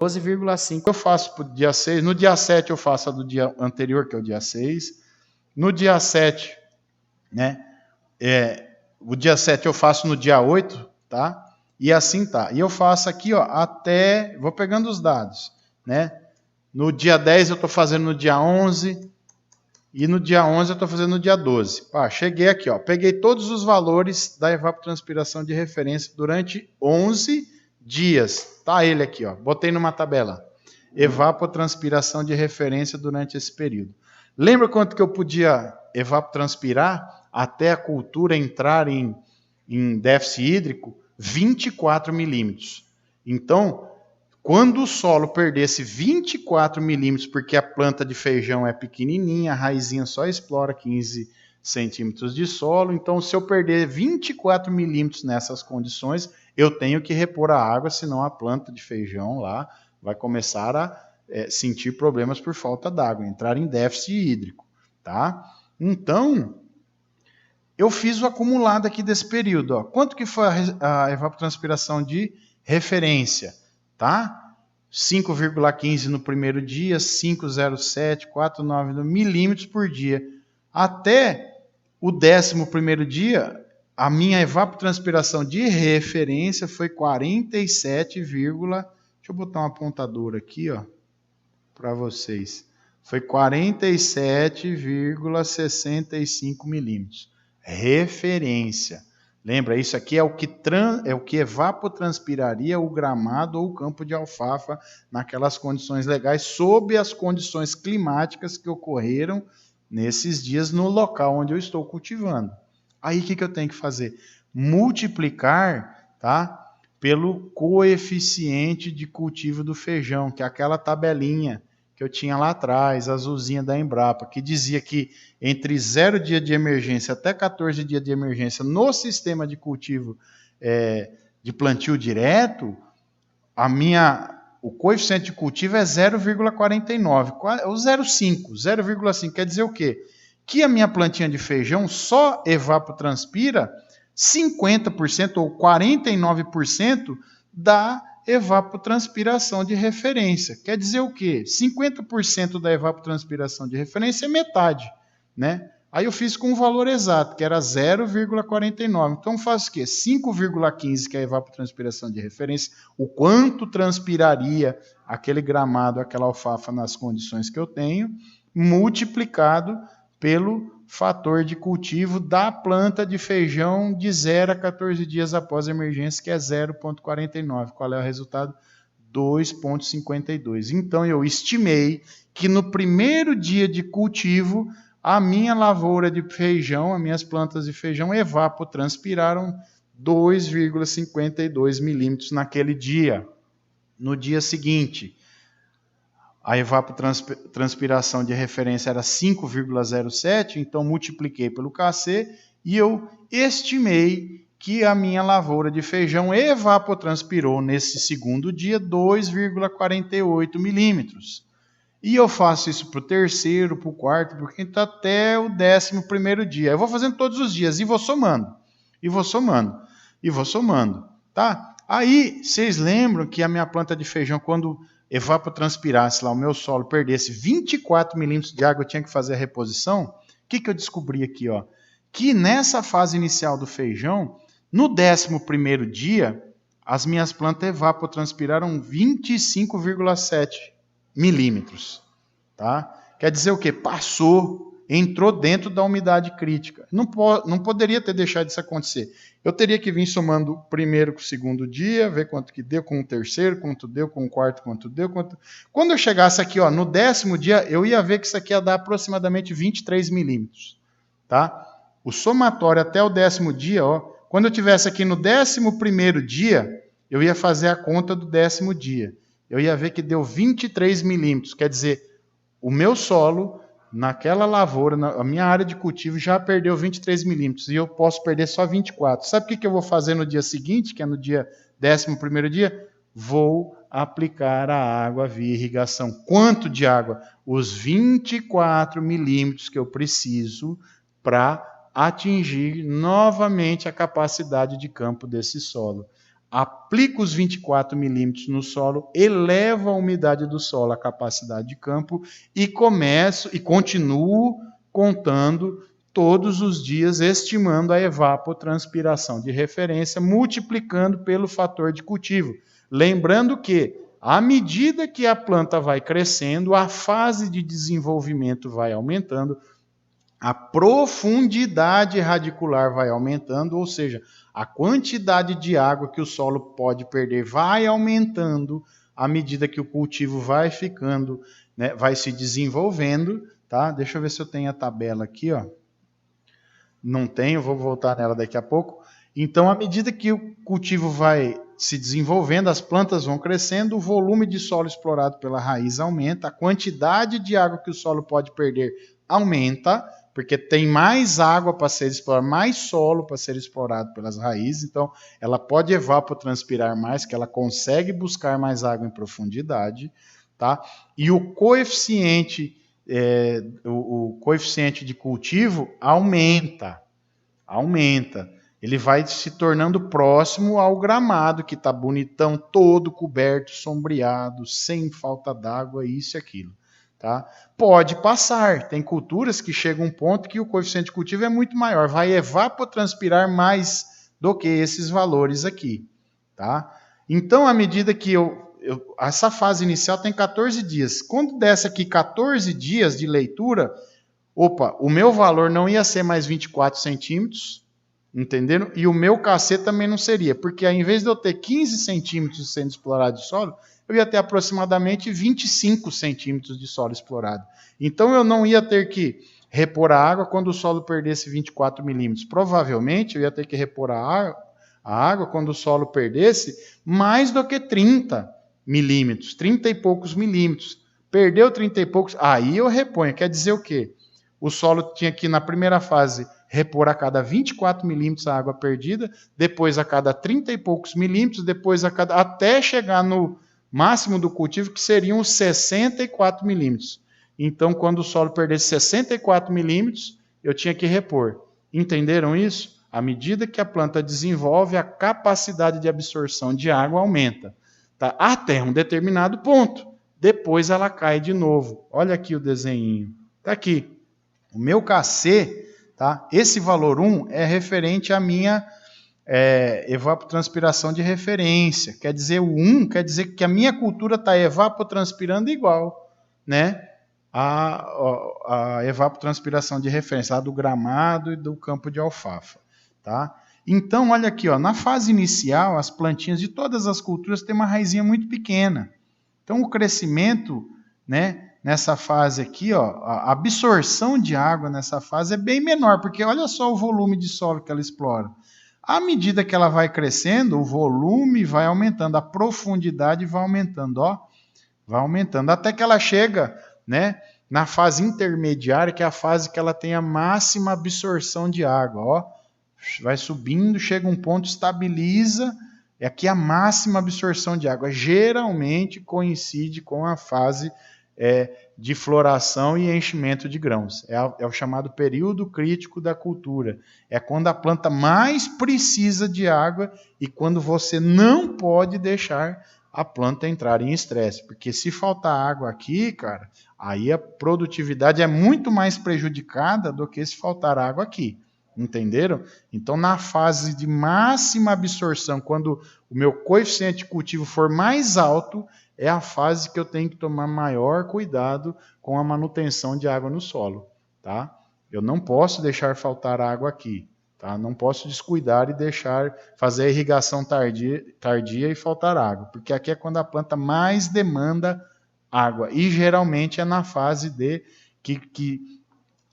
12,5 eu faço para o dia 6. No dia 7 eu faço a do dia anterior, que é o dia 6. No dia 7, né? O dia 7 eu faço no dia 8, tá? E assim tá. E eu faço aqui, ó, até... Vou pegando os dados, né? No dia 10 eu estou fazendo no dia 11. E no dia 11 eu estou fazendo no dia 12. Pá, cheguei aqui, ó. Peguei todos os valores da evapotranspiração de referência durante 11 dias. Tá ele aqui, ó. Botei numa tabela. Evapotranspiração de referência durante esse período. Lembra quanto que eu podia evapotranspirar até a cultura entrar em déficit hídrico? 24 milímetros. Então, quando o solo perdesse 24 milímetros, porque a planta de feijão é pequenininha, a raizinha só explora 15 centímetros de solo, então se eu perder 24 milímetros nessas condições, eu tenho que repor a água, senão a planta de feijão lá vai começar a sentir problemas por falta d'água, entrar em déficit hídrico, tá? Então, eu fiz o acumulado aqui desse período, ó. Quanto que foi a evapotranspiração de referência? Tá? 5,15 no primeiro dia, 5,07, 4,9 milímetros por dia. Até o 11º dia, a minha evapotranspiração de referência foi 47, deixa eu botar um apontador aqui, ó, para vocês. Foi 47,65 milímetros. Referência. Lembra, isso aqui é o que evapotranspiraria o gramado ou o campo de alfafa naquelas condições legais, sob as condições climáticas que ocorreram nesses dias no local onde eu estou cultivando. Aí o que eu tenho que fazer? Multiplicar, tá, pelo coeficiente de cultivo do feijão, que é aquela tabelinha que eu tinha lá atrás, azulzinha da Embrapa, que dizia que entre 0 dia de emergência até 14 dias de emergência no sistema de cultivo de plantio direto, o coeficiente de cultivo é 0,49, o 0,5 quer dizer o quê? Que a minha plantinha de feijão só evapotranspira 50% ou 49% da evapotranspiração de referência. Quer dizer o quê? 50% da evapotranspiração de referência é metade, né? Aí eu fiz com um valor exato, que era 0,49. Então eu faço o quê? 5,15, que é a evapotranspiração de referência, o quanto transpiraria aquele gramado, aquela alfafa nas condições que eu tenho, multiplicado pelo fator de cultivo da planta de feijão de 0 a 14 dias após a emergência, que é 0,49. Qual é o resultado? 2,52. Então, eu estimei que no primeiro dia de cultivo, a minha lavoura de feijão, as minhas plantas de feijão evapotranspiraram 2,52 milímetros naquele dia. No dia seguinte, a evapotranspiração de referência era 5,07, então multipliquei pelo KC e eu estimei que a minha lavoura de feijão evapotranspirou nesse segundo dia 2,48 milímetros. E eu faço isso para o terceiro, para o quarto, porque está até o 11º dia. Eu vou fazendo todos os dias e vou somando, tá? Aí, vocês lembram que a minha planta de feijão, quando evapotranspirasse lá, o meu solo perdesse 24 milímetros de água, eu tinha que fazer a reposição? O que eu descobri aqui? Ó? Que nessa fase inicial do feijão, no 11º dia, as minhas plantas evapotranspiraram 25,7 milímetros. Tá? Quer dizer o quê? Entrou dentro da umidade crítica. Não poderia ter deixado isso acontecer. Eu teria que vir somando o primeiro com o segundo dia, ver quanto que deu com o terceiro, quanto deu com o quarto, quanto deu. Quando eu chegasse aqui, ó, no 10º dia, eu ia ver que isso aqui ia dar aproximadamente 23 milímetros. Tá? O somatório até o 10º dia, ó, quando eu estivesse aqui no 11º dia, eu ia fazer a conta do 10º dia. Eu ia ver que deu 23 milímetros. Quer dizer, o meu solo, naquela lavoura, a minha área de cultivo já perdeu 23 milímetros e eu posso perder só 24. Sabe o que eu vou fazer no dia seguinte, que é no dia 11º dia? Vou aplicar a água via irrigação. Quanto de água? Os 24 milímetros que eu preciso para atingir novamente a capacidade de campo desse solo. aplico os 24 milímetros no solo, elevo a umidade do solo, a capacidade de campo, e continuo contando todos os dias, estimando a evapotranspiração de referência, multiplicando pelo fator de cultivo. Lembrando que, à medida que a planta vai crescendo, a fase de desenvolvimento vai aumentando, a profundidade radicular vai aumentando, ou seja, a quantidade de água que o solo pode perder vai aumentando à medida que o cultivo vai ficando, né, vai se desenvolvendo, tá? Deixa eu ver se eu tenho a tabela aqui, ó. Não tenho, vou voltar nela daqui a pouco. Então, à medida que o cultivo vai se desenvolvendo, as plantas vão crescendo, o volume de solo explorado pela raiz aumenta, a quantidade de água que o solo pode perder aumenta, porque tem mais água para ser explorada, mais solo para ser explorado pelas raízes, então ela pode evapotranspirar mais, que ela consegue buscar mais água em profundidade, tá? E o coeficiente de cultivo aumenta. Ele vai se tornando próximo ao gramado, que está bonitão, todo coberto, sombreado, sem falta d'água, isso e aquilo. Tá? Pode passar, tem culturas que chegam a um ponto que o coeficiente de cultivo é muito maior, vai evapotranspirar mais do que esses valores aqui. Tá? Então, à medida que essa fase inicial tem 14 dias. Quando desse aqui 14 dias de leitura, o meu valor não ia ser mais 24 centímetros, entenderam? E o meu KC também não seria, porque ao invés de eu ter 15 centímetros sendo explorado de solo, eu ia ter aproximadamente 25 centímetros de solo explorado. Então eu não ia ter que repor a água quando o solo perdesse 24 milímetros. Provavelmente eu ia ter que repor a água quando o solo perdesse mais do que 30 milímetros, 30 e poucos milímetros. Perdeu 30 e poucos, aí eu reponho. Quer dizer o quê? O solo tinha que, na primeira fase, repor a cada 24 milímetros a água perdida, depois a cada 30 e poucos milímetros, depois até chegar no máximo do cultivo, que seriam os 64 milímetros. Então, quando o solo perdesse 64 milímetros, eu tinha que repor. Entenderam isso? À medida que a planta desenvolve, a capacidade de absorção de água aumenta. Tá? Até um determinado ponto. Depois ela cai de novo. Olha aqui o desenho. Está aqui. O meu KC, tá? Esse valor 1 é referente à minha evapotranspiração de referência. Quer dizer, o 1 quer dizer que a minha cultura está evapotranspirando igual, né? A evapotranspiração de referência, lá do gramado e do campo de alfafa. Tá? Então, olha aqui, ó, na fase inicial, as plantinhas de todas as culturas têm uma raizinha muito pequena. Então, o crescimento, né, nessa fase aqui, ó, a absorção de água nessa fase é bem menor, porque olha só o volume de solo que ela explora. À medida que ela vai crescendo, o volume vai aumentando, a profundidade vai aumentando, ó, vai aumentando, até que ela chega, né, na fase intermediária, que é a fase que ela tem a máxima absorção de água, ó, vai subindo, chega um ponto, estabiliza, é aqui a máxima absorção de água. Geralmente coincide com a fase de floração e enchimento de grãos. É o chamado período crítico da cultura. É quando a planta mais precisa de água e quando você não pode deixar a planta entrar em estresse. Porque se faltar água aqui, cara, aí a produtividade é muito mais prejudicada do que se faltar água aqui. Entenderam? Então, na fase de máxima absorção, quando o meu coeficiente de cultivo for mais alto, é a fase que eu tenho que tomar maior cuidado com a manutenção de água no solo. Tá? Eu não posso deixar faltar água aqui. Tá? Não posso descuidar e fazer a irrigação tardia e faltar água, porque aqui é quando a planta mais demanda água. E geralmente é na fase que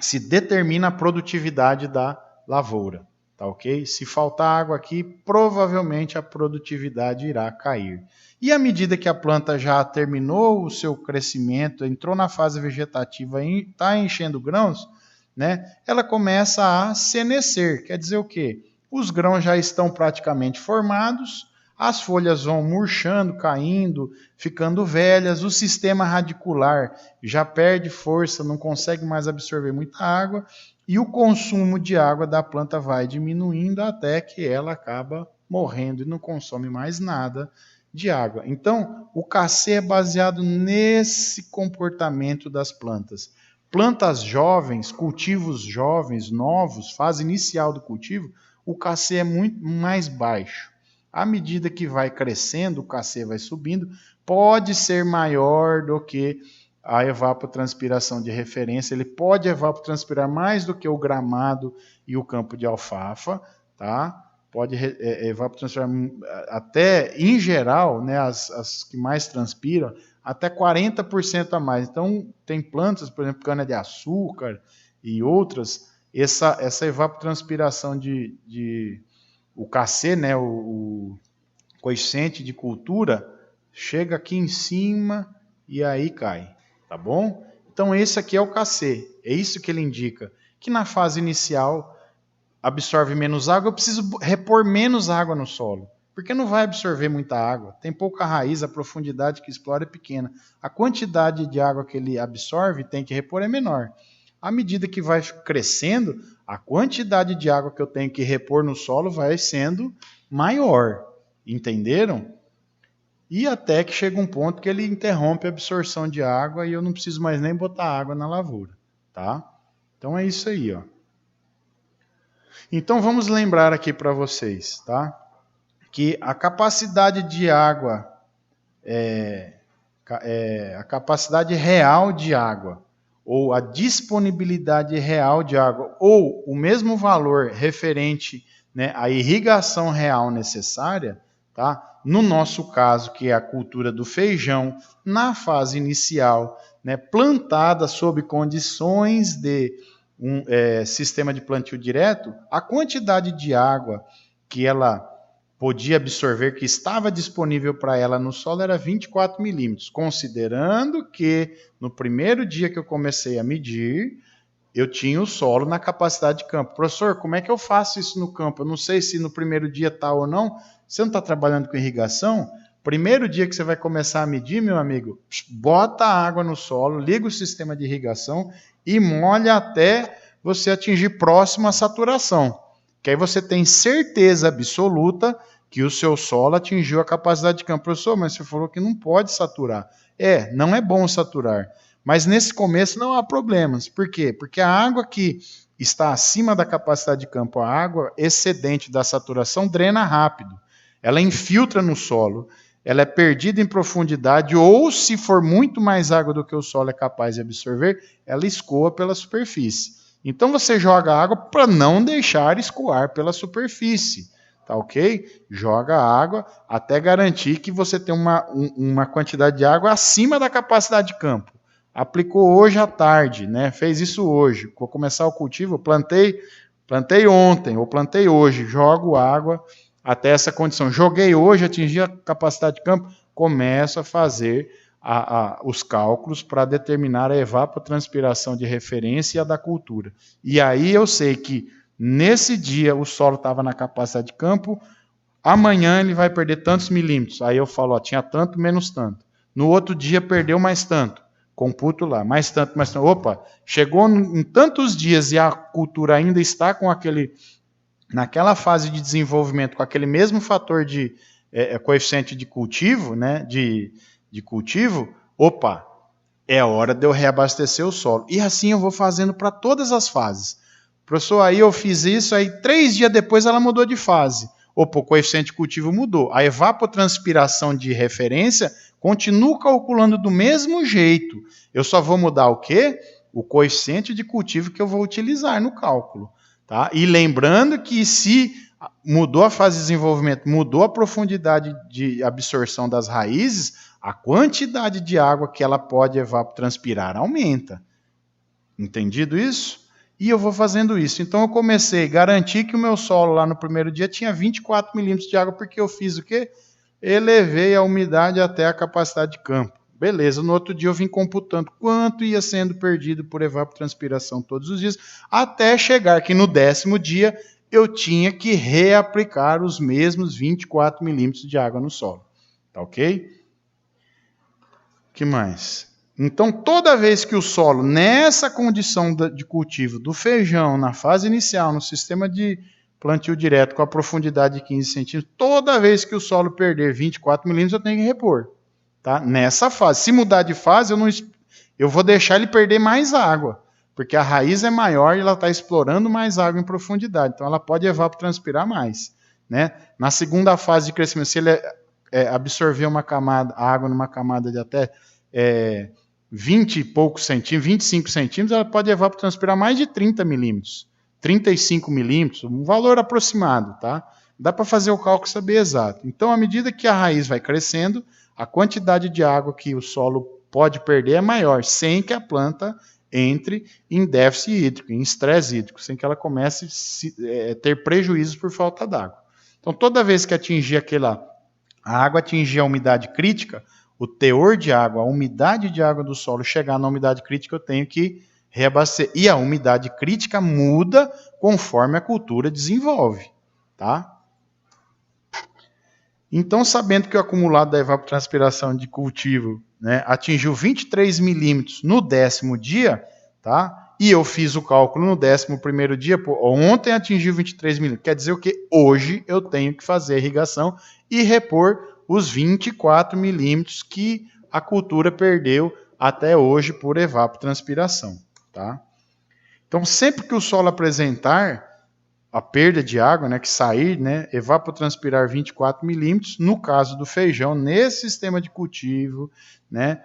se determina a produtividade da lavoura, tá ok? Se faltar água aqui, provavelmente a produtividade irá cair. E à medida que a planta já terminou o seu crescimento, entrou na fase vegetativa e está enchendo grãos, né, ela começa a senescer. Quer dizer o quê? Os grãos já estão praticamente formados, as folhas vão murchando, caindo, ficando velhas, o sistema radicular já perde força, não consegue mais absorver muita água, e o consumo de água da planta vai diminuindo até que ela acaba morrendo e não consome mais nada de água. Então, o KC é baseado nesse comportamento das plantas. Plantas jovens, cultivos jovens, novos, fase inicial do cultivo, o KC é muito mais baixo. À medida que vai crescendo, o KC vai subindo, pode ser maior do que a evapotranspiração de referência, ele pode evapotranspirar mais do que o gramado e o campo de alfafa, tá? Pode evapotranspirar até, em geral, né, as que mais transpiram, até 40% a mais. Então, tem plantas, por exemplo, cana-de-açúcar e outras, essa evapotranspiração o KC, né, o coeficiente de cultura, chega aqui em cima e aí cai, tá bom? Então esse aqui é o KC, é isso que ele indica, que na fase inicial absorve menos água, eu preciso repor menos água no solo, porque não vai absorver muita água, tem pouca raiz, a profundidade que explora é pequena, a quantidade de água que ele absorve tem que repor é menor. À medida que vai crescendo, a quantidade de água que eu tenho que repor no solo vai sendo maior, entenderam? E até que chega um ponto que ele interrompe a absorção de água e eu não preciso mais nem botar água na lavoura, tá? Então é isso aí, ó. Então vamos lembrar aqui para vocês, tá? Que a capacidade de água, a capacidade real de água, ou a disponibilidade real de água, ou o mesmo valor referente, né, à irrigação real necessária, tá? No nosso caso, que é a cultura do feijão, na fase inicial, né, plantada sob condições de sistema de plantio direto, a quantidade de água que ela podia absorver, que estava disponível para ela no solo, era 24 milímetros, considerando que no primeiro dia que eu comecei a medir, eu tinha o solo na capacidade de campo. Professor, como é que eu faço isso no campo? Eu não sei se no primeiro dia está ou não. Você não está trabalhando com irrigação? Primeiro dia que você vai começar a medir, meu amigo, bota a água no solo, liga o sistema de irrigação e molha até você atingir próximo à saturação. Que aí você tem certeza absoluta que o seu solo atingiu a capacidade de campo. Professor, mas você falou que não pode saturar. Não é bom saturar. Mas nesse começo não há problemas. Por quê? Porque a água que está acima da capacidade de campo, a água excedente da saturação, drena rápido. Ela infiltra no solo, ela é perdida em profundidade, ou se for muito mais água do que o solo é capaz de absorver, ela escoa pela superfície. Então você joga água para não deixar escoar pela superfície. Tá ok? Joga água até garantir que você tem uma quantidade de água acima da capacidade de campo. Aplicou hoje à tarde, né? Fez isso hoje. Vou começar o cultivo, plantei ontem ou plantei hoje, jogo água até essa condição. Joguei hoje, atingi a capacidade de campo, começo a fazer os cálculos para determinar a evapotranspiração de referência e a da cultura. E aí eu sei que nesse dia o solo estava na capacidade de campo, amanhã ele vai perder tantos milímetros. Aí eu falo, ó, tinha tanto menos tanto. No outro dia perdeu mais tanto. Computo lá, mais tanto, mais tanto. Opa, chegou em tantos dias e a cultura ainda está com naquela fase de desenvolvimento, com aquele mesmo fator de coeficiente de cultivo, né, de cultivo, opa, é hora de eu reabastecer o solo. E assim eu vou fazendo para todas as fases. Professor, aí eu fiz isso, aí 3 dias depois ela mudou de fase. Opa, o coeficiente de cultivo mudou. A evapotranspiração de referência continua calculando do mesmo jeito. Eu só vou mudar o quê? O coeficiente de cultivo que eu vou utilizar no cálculo. Tá? E lembrando que se mudou a fase de desenvolvimento, mudou a profundidade de absorção das raízes, a quantidade de água que ela pode evapotranspirar aumenta. Entendido isso? E eu vou fazendo isso. Então eu comecei a garantir que o meu solo lá no primeiro dia tinha 24 milímetros de água, porque eu fiz o quê? Elevei a umidade até a capacidade de campo. Beleza, no outro dia eu vim computando quanto ia sendo perdido por evapotranspiração todos os dias, até chegar que no 10º dia eu tinha que reaplicar os mesmos 24 milímetros de água no solo. Tá ok? O que mais? Então, toda vez que o solo, nessa condição de cultivo do feijão, na fase inicial, no sistema de plantio direto com a profundidade de 15 centímetros. Toda vez que o solo perder 24 milímetros, eu tenho que repor. Tá? Nessa fase. Se mudar de fase, eu vou deixar ele perder mais água, porque a raiz é maior e ela está explorando mais água em profundidade. Então, ela pode evapotranspirar mais. Né? Na segunda fase de crescimento, se ele absorver a água numa camada de até 20 e poucos centímetros, 25 centímetros, ela pode evapotranspirar mais de 30 milímetros, 35 milímetros, um valor aproximado, tá? Dá para fazer o cálculo e saber exato. Então, à medida que a raiz vai crescendo, a quantidade de água que o solo pode perder é maior, sem que a planta entre em déficit hídrico, em estresse hídrico, sem que ela comece a ter prejuízos por falta d'água. Então, toda vez que a água atingir a umidade crítica, o teor de água, a umidade de água do solo chegar na umidade crítica, eu tenho que reabastecer. E a umidade crítica muda conforme a cultura desenvolve. Tá? Então, sabendo que o acumulado da evapotranspiração de cultivo, né, atingiu 23 milímetros no 10º dia, tá? E eu fiz o cálculo no 11º dia, ontem atingiu 23 milímetros. Quer dizer o quê? Hoje eu tenho que fazer a irrigação e repor os 24 milímetros que a cultura perdeu até hoje por evapotranspiração. Tá? Então, sempre que o solo apresentar a perda de água, né, que sair, né, evapotranspirar 24 milímetros, no caso do feijão, nesse sistema de cultivo, né,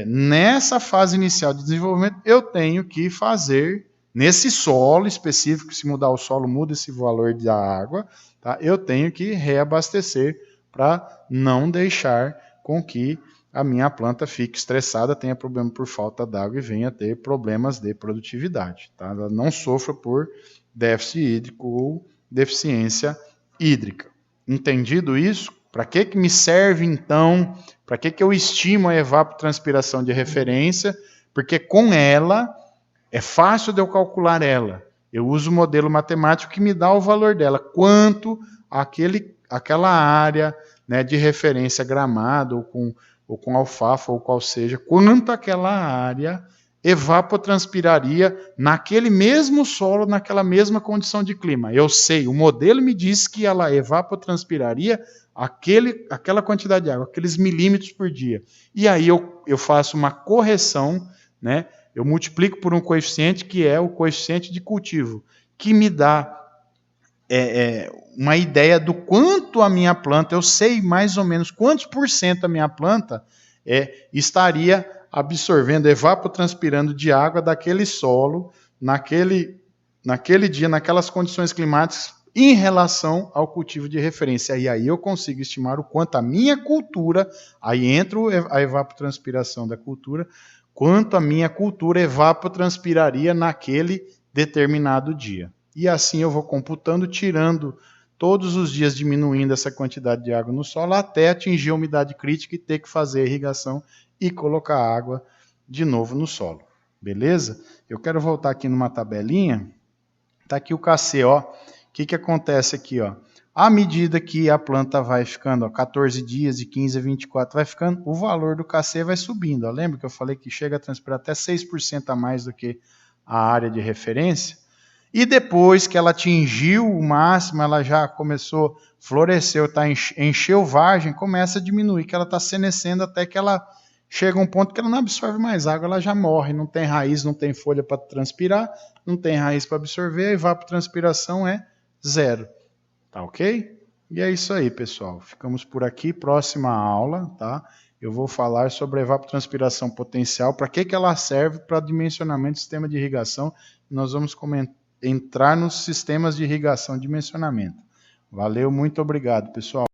nessa fase inicial de desenvolvimento, eu tenho que fazer, nesse solo específico, se mudar o solo, muda esse valor da água, tá? Eu tenho que reabastecer para não deixar com que a minha planta fique estressada, tenha problema por falta d'água e venha ter problemas de produtividade. Tá? Ela não sofra por déficit hídrico ou deficiência hídrica. Entendido isso? Para que me serve, então? Para que eu estimo a evapotranspiração de referência? Porque com ela, é fácil de eu calcular ela. Eu uso o modelo matemático que me dá o valor dela. Quanto aquela área, né, de referência gramado ou com alfafa ou qual seja, quanto aquela área evapotranspiraria naquele mesmo solo, naquela mesma condição de clima. Eu sei, o modelo me diz que ela evapotranspiraria aquela quantidade de água, aqueles milímetros por dia. E aí eu faço uma correção, né? Eu multiplico por um coeficiente que é o coeficiente de cultivo, que me dá uma ideia do quanto a minha planta, eu sei mais ou menos quantos por cento a minha planta estaria absorvendo, evapotranspirando de água daquele solo, naquele dia, naquelas condições climáticas, em relação ao cultivo de referência. E aí eu consigo estimar o quanto a minha cultura, aí entra a evapotranspiração da cultura, quanto a minha cultura evapotranspiraria naquele determinado dia. E assim eu vou computando, tirando todos os dias, diminuindo essa quantidade de água no solo, até atingir a umidade crítica e ter que fazer a irrigação e colocar água de novo no solo. Beleza? Eu quero voltar aqui numa tabelinha. Está aqui o KC, ó. O que acontece aqui, ó? À medida que a planta vai ficando, ó, 14 dias, de 15 a 24, vai ficando, o valor do KC vai subindo. Ó. Lembra que eu falei que chega a transpirar até 6% a mais do que a área de referência? E depois que ela atingiu o máximo, ela já começou, floresceu, encheu vagem, começa a diminuir, que ela está senescendo até que ela chega a um ponto que ela não absorve mais água, ela já morre, não tem raiz, não tem folha para transpirar, não tem raiz para absorver, a evapotranspiração é zero. Tá ok? E é isso aí, pessoal. Ficamos por aqui. Próxima aula, tá? Eu vou falar sobre a evapotranspiração potencial, para que ela serve para dimensionamento do sistema de irrigação. Nós vamos entrar nos sistemas de irrigação de dimensionamento. Valeu, muito obrigado, pessoal.